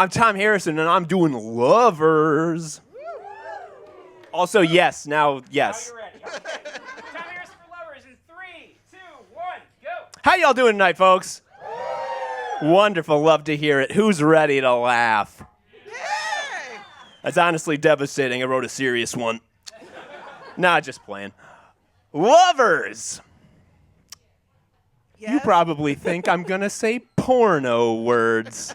I'm Tom Harrison, and I'm doing Lovers. Also, yes. Now, yes. Now you're ready. Okay. Tom Harrison for Lovers in 3, 2, 1, go. How y'all doing tonight, folks? Wonderful. Love to hear it. Who's ready to laugh? Yay! That's honestly devastating. I wrote a serious one. Nah, just playing. Lovers. Yes? You probably think I'm going to say porno words.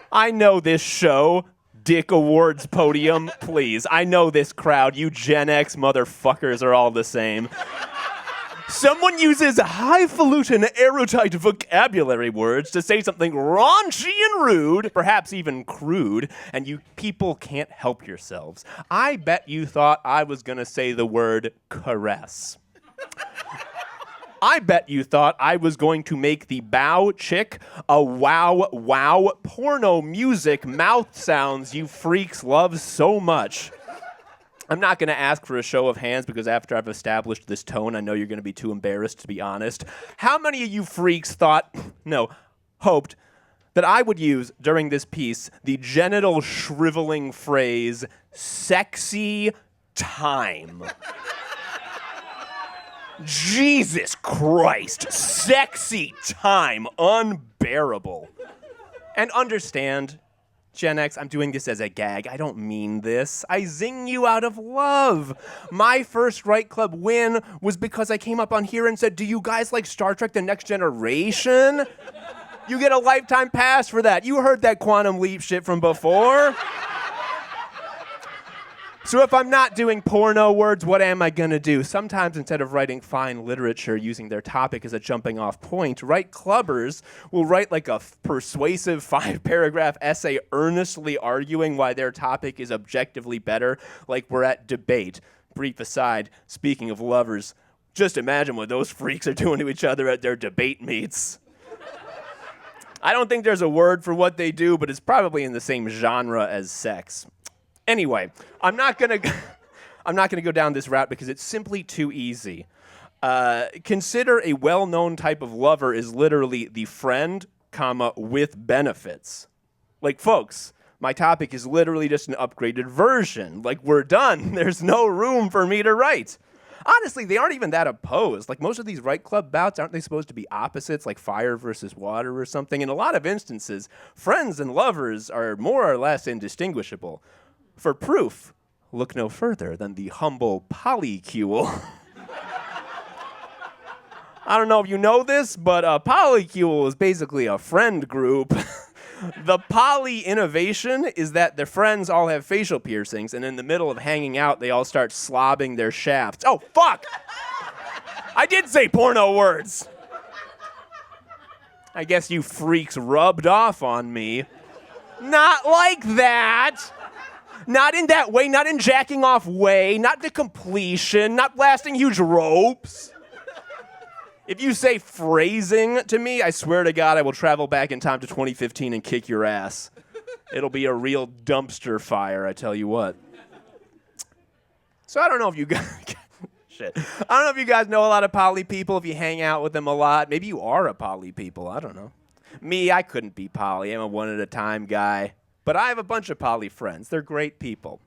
I know this show, Dick Awards Podium, please. I know this crowd. You Gen X motherfuckers are all the same. Someone uses highfalutin, erudite vocabulary words to say something raunchy and rude, perhaps even crude, and you people can't help yourselves. I bet you thought I was going to say the word caress. I bet you thought I was going to make the bow chick a wow porno music mouth sounds you freaks love so much. I'm not going to ask for a show of hands because after I've established this tone, I know you're going to be too embarrassed to be honest. How many of you freaks hoped that I would use during this piece the genital shriveling phrase, sexy time? Jesus Christ, sexy time, unbearable. And understand, Gen X, I'm doing this as a gag. I don't mean this. I zing you out of love. My first Right Club win was because I came up on here and said, do you guys like Star Trek The Next Generation? You get a lifetime pass for that. You heard that Quantum Leap shit from before. So if I'm not doing porno words, what am I going to do? Sometimes instead of writing fine literature using their topic as a jumping off point, Right Clubbers will write like a persuasive 5-paragraph essay earnestly arguing why their topic is objectively better, like we're at debate. Brief aside, speaking of lovers, just imagine what those freaks are doing to each other at their debate meets. I don't think there's a word for what they do, but it's probably in the same genre as sex. Anyway, I'm not gonna go down this route because it's simply too easy. Consider a well-known type of lover is literally the friend, with benefits. Like, folks, my topic is literally just an upgraded version. Like, we're done. There's no room for me to write. Honestly, they aren't even that opposed. Like, most of these Right Club bouts, aren't they supposed to be opposites, like fire versus water or something? In a lot of instances, friends and lovers are more or less indistinguishable. For proof, look no further than the humble polycule. I don't know if you know this, but a polycule is basically a friend group. The poly innovation is that their friends all have facial piercings, and in the middle of hanging out, they all start slobbing their shafts. Oh, fuck! I did say porno words. I guess you freaks rubbed off on me. Not like that. Not in that way, not in jacking off way, not to completion, not blasting huge ropes. If you say phrasing to me, I swear to God I will travel back in time to 2015 and kick your ass. It'll be a real dumpster fire, I tell you what. So I don't know if you guys... Shit. I don't know if you guys know a lot of poly people, if you hang out with them a lot. Maybe you are a poly people, I don't know. Me, I couldn't be poly. I'm a one-at-a-time guy. But I have a bunch of poly friends. They're great people.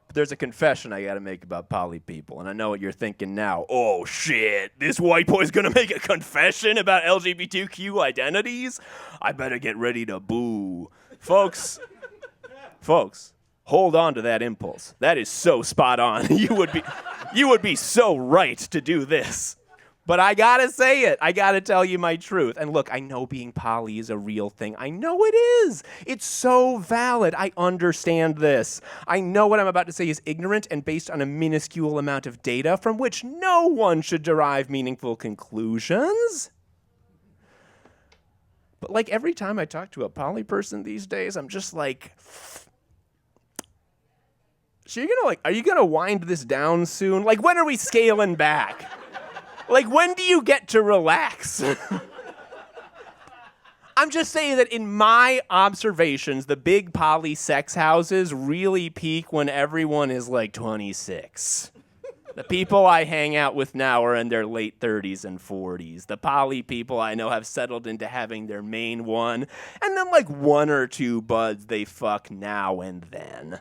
But there's a confession I gotta make about poly people, and I know what you're thinking now. Oh, shit, this white boy's gonna make a confession about LGBTQ identities? I better get ready to boo. Folks, hold on to that impulse. That is so spot on. You would be so right to do this. But I gotta say it. I gotta tell you my truth. And look, I know being poly is a real thing. I know it is. It's so valid. I understand this. I know what I'm about to say is ignorant and based on a minuscule amount of data from which no one should derive meaningful conclusions. But like every time I talk to a poly person these days, I'm just like, so are you gonna wind this down soon? Like, when are we scaling back? Like, when do you get to relax? I'm just saying that in my observations, the big poly sex houses really peak when everyone is like 26. The people I hang out with now are in their late 30s and 40s. The poly people I know have settled into having their main one, and then like one or two buds they fuck now and then.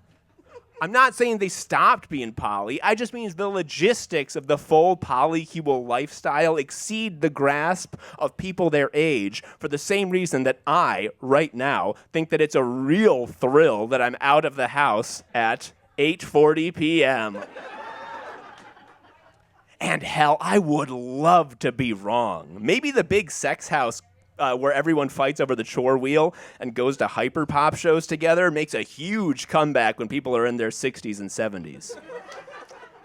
I'm not saying they stopped being poly. I just mean the logistics of the full polycule lifestyle exceed the grasp of people their age for the same reason that I, right now, think that it's a real thrill that I'm out of the house at 8:40 p.m. And hell, I would love to be wrong. Maybe the big sex house where everyone fights over the chore wheel and goes to hyperpop shows together makes a huge comeback when people are in their 60s and 70s.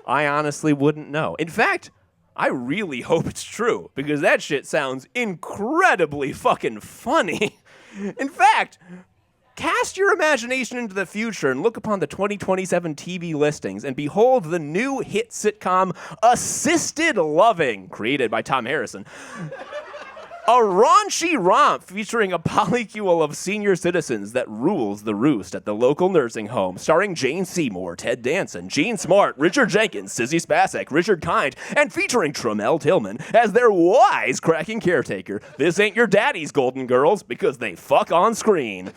I honestly wouldn't know. In fact, I really hope it's true, because that shit sounds incredibly fucking funny. In fact, cast your imagination into the future and look upon the 2027 TV listings and behold the new hit sitcom Assisted Loving, created by Tom Harrison. A raunchy romp featuring a polycule of senior citizens that rules the roost at the local nursing home, starring Jane Seymour, Ted Danson, Gene Smart, Richard Jenkins, Sissy Spacek, Richard Kind, and featuring Tremel Tillman as their wise-cracking caretaker. This ain't your daddy's Golden Girls, because they fuck on screen.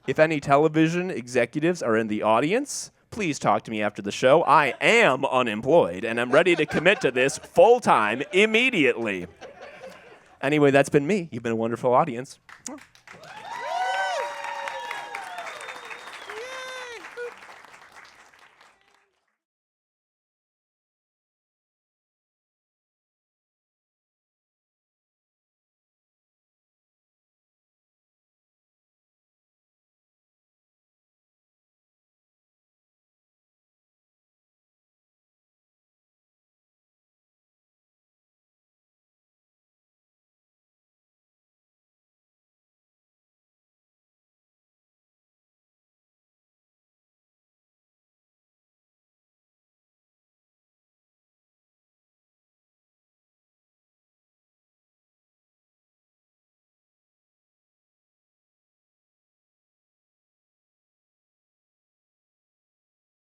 If any television executives are in the audience, please talk to me after the show. I am unemployed, and I'm ready to commit to this full-time immediately. Anyway, that's been me. You've been a wonderful audience.